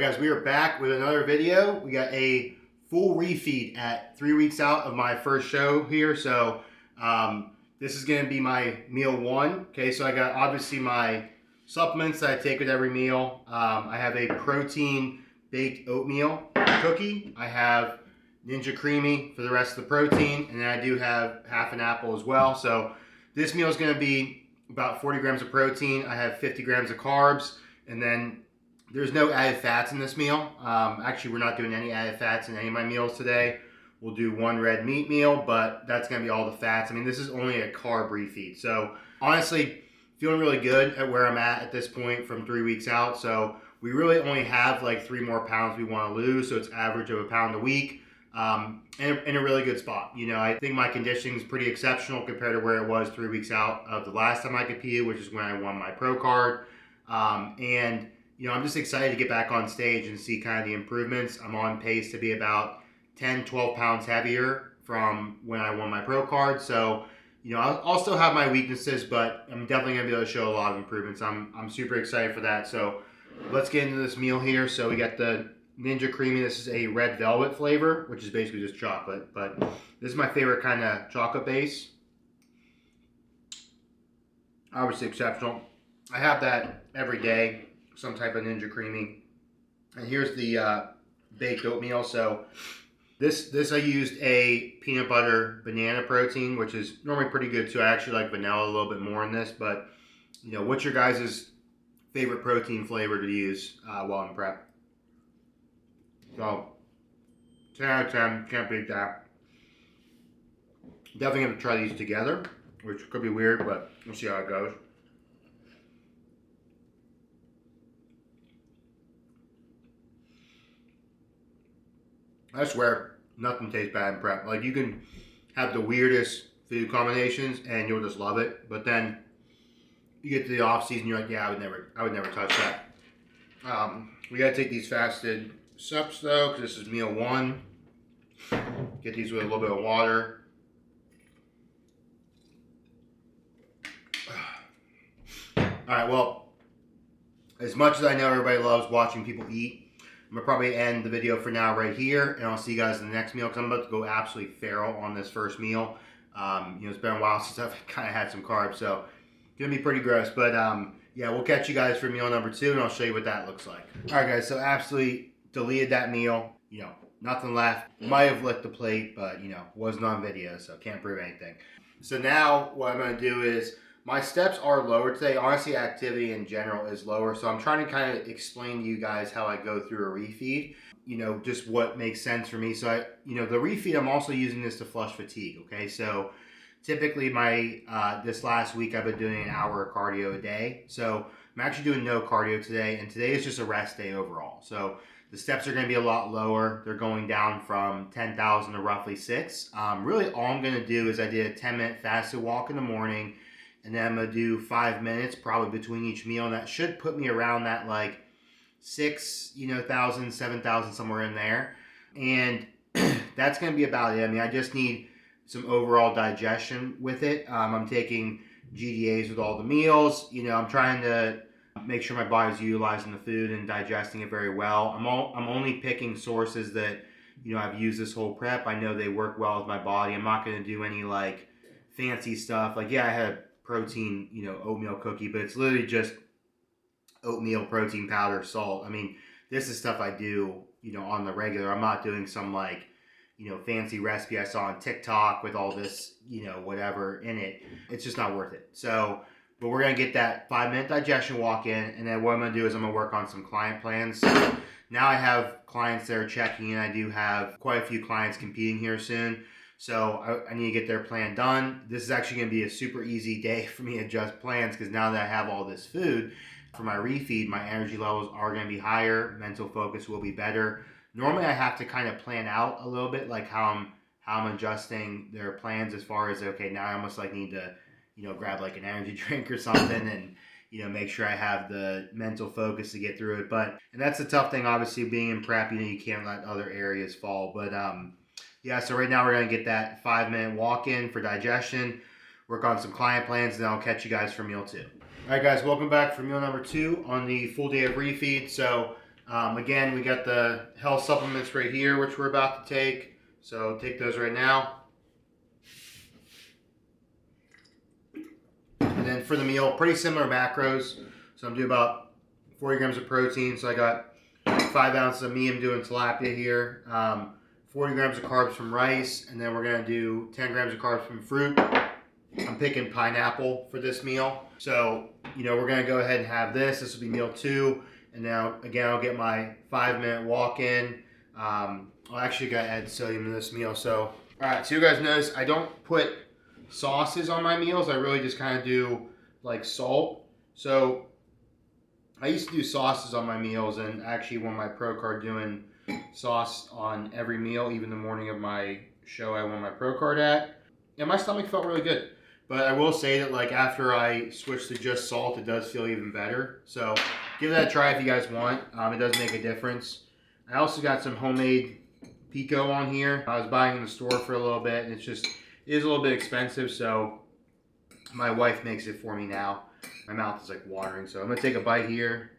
Alright guys, we are back with another video. We got a full refeed at 3 weeks out of my first show here. So this is going to be my meal one. Okay, so I got obviously my supplements that I take with every meal. I have a protein baked oatmeal cookie. I have Ninja Creamy for the rest of the protein. And then I do have half an apple as well. So this meal is going to be about 40 grams of protein. I have 50 grams of carbs. And then there's no added fats in this meal. Actually, we're not doing any added fats in any of my meals today. We'll do one red meat meal, but that's going to be all the fats. I mean, this is only a carb refeed. So honestly, feeling really good at where I'm at this point from 3 weeks out. So we really only have like 3 more pounds we want to lose. So it's average of a pound a week. In a really good spot. You know, I think my conditioning is pretty exceptional compared to where it was 3 weeks out of the last time I competed, which is when I won my pro card. You know, I'm just excited to get back on stage and see kind of the improvements. I'm on pace to be about 10, 12 pounds heavier from when I won my pro card. So, you know, I'll still have my weaknesses, but I'm definitely going to be able to show a lot of improvements. I'm super excited for that. So let's get into this meal here. So we got the Ninja Creamy. This is a red velvet flavor, which is basically just chocolate. But this is my favorite kind of chocolate base. Obviously exceptional. I have that every day. Some type of Ninja Creamy. And here's the baked oatmeal. So this I used a peanut butter banana protein, which is normally pretty good too. I actually like vanilla a little bit more in this, but you know, what's your guys' favorite protein flavor to use while in prep? So 10 out of 10, can't beat that. Definitely gonna try these together, which could be weird, but we'll see how it goes. I swear, nothing tastes bad in prep. Like, you can have the weirdest food combinations and you'll just love it. But then you get to the off season, you're like, yeah, I would never touch that. We gotta take these fasted sups though, because this is meal one. Get these with a little bit of water. All right, well, as much as I know everybody loves watching people eat, I'm going to probably end the video for now right here, and I'll see you guys in the next meal, because I'm about to go absolutely feral on this first meal. You know, it's been a while since I've kind of had some carbs, so it's going to be pretty gross. But yeah, we'll catch you guys for meal number 2, and I'll show you what that looks like. All right, guys, so absolutely deleted that meal. You know, nothing left. Might have licked the plate, but, you know, wasn't on video, so can't prove anything. So now what I'm going to do is, my steps are lower today. Honestly, activity in general is lower. So I'm trying to kind of explain to you guys how I go through a refeed. You know, just what makes sense for me. So you know, the refeed, I'm also using this to flush fatigue. Okay, so typically this last week I've been doing an hour of cardio a day. So I'm actually doing no cardio today, and today is just a rest day overall. So the steps are going to be a lot lower. They're going down from 10,000 to roughly 6. Really, all I'm going to do is I did a 10-minute fasted walk in the morning. And then I'm going to do 5 minutes probably between each meal. And that should put me around that like 6,000, 7,000, somewhere in there. And that's going to be about it. I mean, I just need some overall digestion with it. I'm taking GDAs with all the meals. You know, I'm trying to make sure my body's utilizing the food and digesting it very well. I'm only picking sources that, you know, I've used this whole prep. I know they work well with my body. I'm not going to do any like fancy stuff. Like, yeah, I had protein, you know, oatmeal cookie, but it's literally just oatmeal, protein powder, salt. I mean, this is stuff I do, you know, on the regular. I'm not doing some like, you know, fancy recipe I saw on TikTok with all this, you know, whatever in it. It's just not worth it. So, but we're going to get that 5-minute digestion walk in, and then what I'm going to do is I'm going to work on some client plans. So now I have clients that are checking in. I do have quite a few clients competing here soon. So I need to get their plan done. This is actually going to be a super easy day for me to adjust plans, because now that I have all this food for my refeed, my energy levels are going to be higher. Mental focus will be better. Normally I have to kind of plan out a little bit, like how I'm adjusting their plans as far as, okay, now I almost like need to, you know, grab like an energy drink or something and, you know, make sure I have the mental focus to get through it. And that's the tough thing, obviously, being in prep, you know, you can't let other areas fall. But yeah, so right now we're going to get that 5-minute walk in for digestion, work on some client plans, and then I'll catch you guys for meal 2. All right, guys, welcome back for meal number 2 on the full day of refeed. So Again, we got the health supplements right here, which we're about to take. So take those right now. And then for the meal, pretty similar macros. So I'm doing about 40 grams of protein. So I got 5 ounces of meat. I'm doing tilapia here. 40 grams of carbs from rice. And then we're going to do 10 grams of carbs from fruit. I'm picking pineapple for this meal. So, we're going to go ahead and have this. This will be meal 2. And now, again, I'll get my 5-minute walk in. I'll actually got to add sodium to this meal. So, all right. So you guys notice I don't put sauces on my meals. I really just kind of do like salt. So I used to do sauces on my meals, and actually won my pro card doing sauce on every meal. Even the morning of my show, I won my pro card at. And my stomach felt really good. But I will say that like after I switched to just salt, it does feel even better. So give that a try if you guys want. It does make a difference. I also got some homemade pico on here. I was buying in the store for a little bit, and it is a little bit expensive. So my wife makes it for me now. My mouth is like watering. So I'm gonna take a bite here.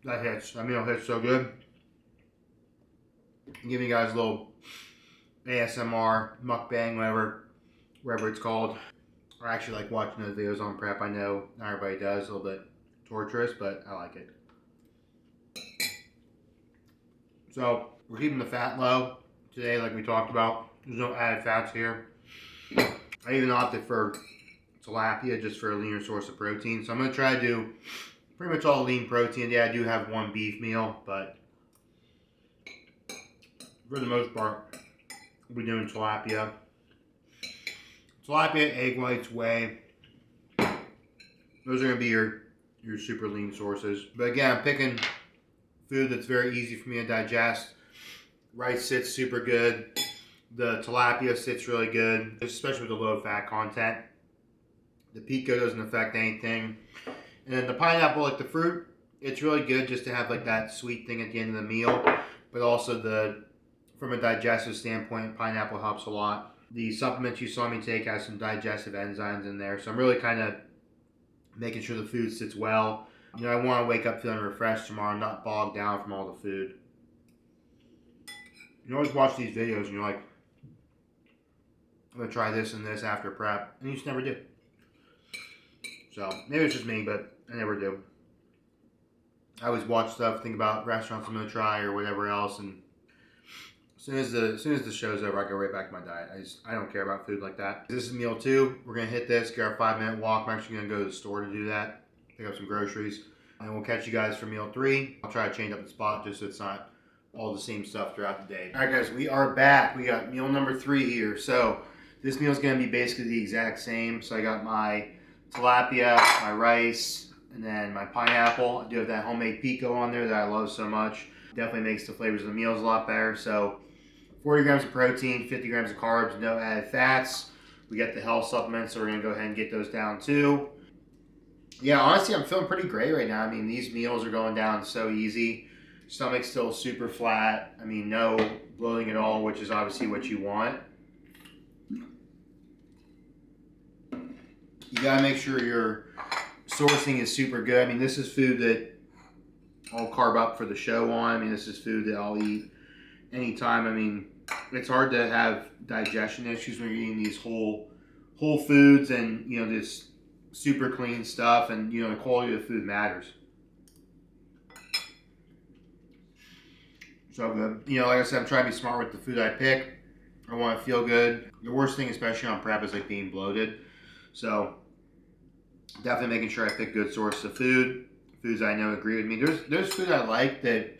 That hits. That meal hits so good. I'm giving you guys a little ASMR, mukbang, whatever it's called. I actually like watching those videos on prep. I know not everybody does, a little bit torturous, but I like it. So we're keeping the fat low today, like we talked about. There's no added fats here. I even opted for tilapia just for a leaner source of protein. So I'm going to try to do pretty much all lean protein. Yeah, I do have one beef meal, but for the most part, we're doing tilapia. Tilapia, egg whites, whey. Those are going to be your super lean sources. But again, I'm picking food that's very easy for me to digest. Rice sits super good. The tilapia sits really good, especially with the low fat content. The pico doesn't affect anything. And then the pineapple, like the fruit, it's really good just to have like that sweet thing at the end of the meal. But also from a digestive standpoint, pineapple helps a lot. The supplements you saw me take has some digestive enzymes in there. So I'm really kind of making sure the food sits well. I want to wake up feeling refreshed tomorrow, not bogged down from all the food. You always watch these videos and you're like, I'm going to try this and this after prep. And you just never do. So maybe it's just me, but I never do. I always watch stuff, think about restaurants I'm going to try or whatever else. And as soon as the show's over, I go right back to my diet. I don't care about food like that. This is meal 2. We're going to hit this, get our 5-minute walk. I'm actually going to go to the store to do that, pick up some groceries. And we'll catch you guys for meal 3. I'll try to change up the spot just so it's not all the same stuff throughout the day. All right, guys, we are back. We got meal number 3 here. So this meal is going to be basically the exact same. So I got my tilapia, my rice, and then my pineapple. I do have that homemade pico on there that I love so much. Definitely makes the flavors of the meals a lot better. So 40 grams of protein, 50 grams of carbs, no added fats. We got the health supplements, so we're going to go ahead and get those down too. Yeah, honestly, I'm feeling pretty great right now. I mean, these meals are going down so easy. Stomach's still super flat. I mean, no bloating at all, which is obviously what you want. You gotta make sure your sourcing is super good. I mean, this is food that I'll carb up for the show on. I mean, this is food that I'll eat anytime. I mean, it's hard to have digestion issues when you're eating these whole foods and, this super clean stuff, and, the quality of the food matters. So good. Like I said, I'm trying to be smart with the food I pick. I want to feel good. The worst thing, especially on prep, is like being bloated. So definitely making sure I pick good sources of food, foods I know agree with me. There's food I like that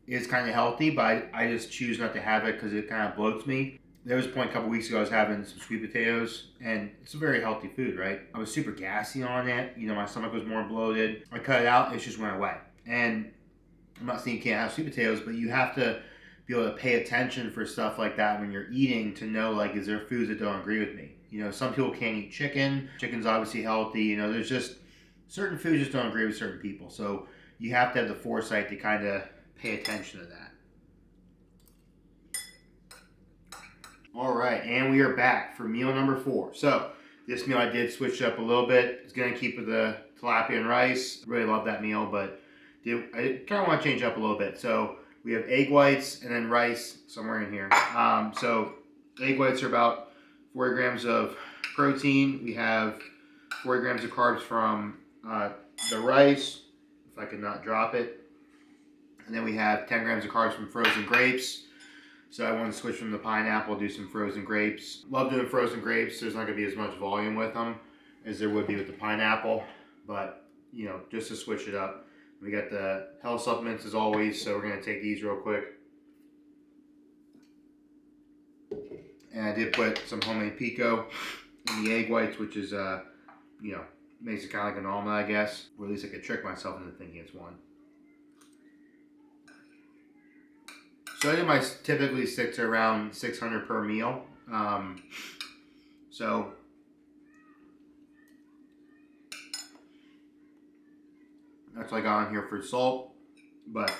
is kind of healthy, but I just choose not to have it because it kind of bloats me. There was a point a couple weeks ago I was having some sweet potatoes, and it's a very healthy food, right? I was super gassy on it. My stomach was more bloated. I cut it out, it just went away. And I'm not saying you can't have sweet potatoes, but you have to be able to pay attention for stuff like that when you're eating to know, like, is there foods that don't agree with me? Some people can't eat chicken. Chicken's obviously healthy. There's just certain foods just don't agree with certain people. So you have to have the foresight to kind of pay attention to that. All right, and we are back for meal number 4. So This meal I did switch it up a little bit. It's gonna keep with the tilapia and rice. Really love that meal, but I kind of want to change up a little bit. So we have egg whites and then rice somewhere in here. So egg whites are about 4 grams of protein. We have 4 grams of carbs from the rice, if I could not drop it. And then we have 10 grams of carbs from frozen grapes. So I want to switch from the pineapple, do some frozen grapes. Love doing frozen grapes. There's not going to be as much volume with them as there would be with the pineapple. But, you know, just to switch it up. We got the health supplements as always, so we're going to take these real quick. And I did put some homemade pico in the egg whites, which is, you know, makes it kind of like an omelet, I guess. Or at least I could trick myself into thinking it's one. So I think my typically stick to around 600 per meal. So that's what I got on here for salt. But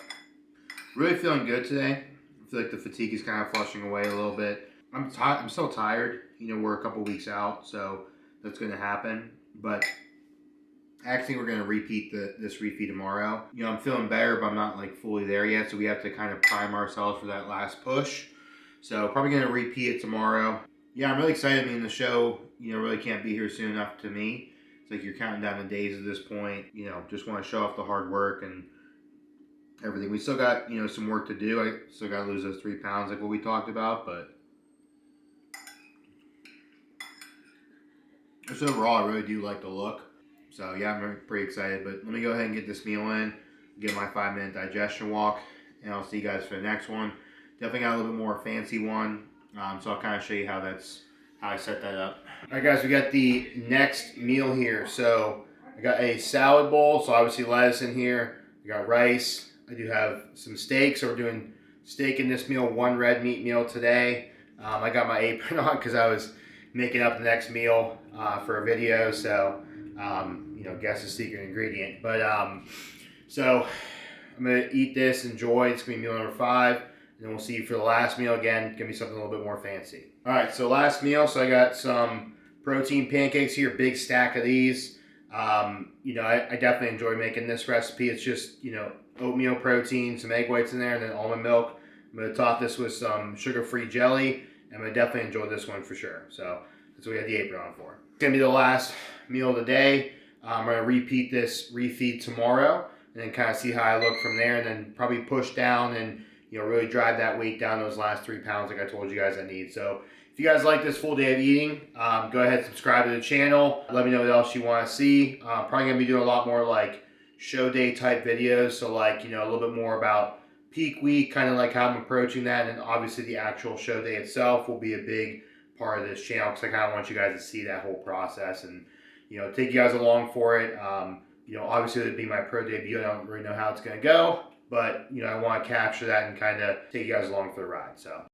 really feeling good today. I feel like the fatigue is kind of flushing away a little bit. I'm still tired. You know, we're a couple weeks out, so that's going to happen. But actually, we're going to repeat this refeed tomorrow. You know, I'm feeling better, but I'm not like fully there yet. So we have to kind of prime ourselves for that last push. So probably going to repeat it tomorrow. Yeah, I'm really excited. I mean, the show, you know, really can't be here soon enough to me. It's like you're counting down the days at this point. You know, just want to show off the hard work and everything. We still got, you know, some work to do. I still got to lose those 3 pounds like what we talked about. But just overall, I really do like the look. So yeah, I'm pretty excited, but let me go ahead and get this meal in, get my 5-minute digestion walk, and I'll see you guys for the next one. Definitely got a little bit more fancy one, so I'll kind of show you how I set that up. All right, guys, we got the next meal here. So I got a salad bowl, so obviously lettuce in here. We got rice. I do have some steak, so we're doing steak in this meal, 1 red meat meal today. I got my apron on because I was making up the next meal for a video, so you know, guess the secret ingredient. But so I'm gonna eat this, enjoy. It's gonna be meal number 5, and then we'll see you for the last meal again. Give me something a little bit more fancy. All right, so last meal. So I got some protein pancakes here, big stack of these. You know, I definitely enjoy making this recipe. It's just, you know, oatmeal protein, some egg whites in there, and then almond milk. I'm gonna top this with some sugar-free jelly. I'm gonna definitely enjoy this one for sure. So that's what we got the apron on for. It's gonna be the last meal of the day. I'm going to repeat this refeed tomorrow and then kind of see how I look from there, and then probably push down and, you know, really drive that weight down, those last 3 pounds like I told you guys I need. So if you guys like this full day of eating, go ahead and subscribe to the channel. Let me know what else you want to see. Probably going to be doing a lot more like show day type videos. So like, you know, a little bit more about peak week, kind of like how I'm approaching that. And obviously the actual show day itself will be a big part of this channel because I kind of want you guys to see that whole process and, you know, take you guys along for it. You know, obviously it'd be my pro debut. I don't really know how it's going to go, but, you know, I want to capture that and kind of take you guys along for the ride. So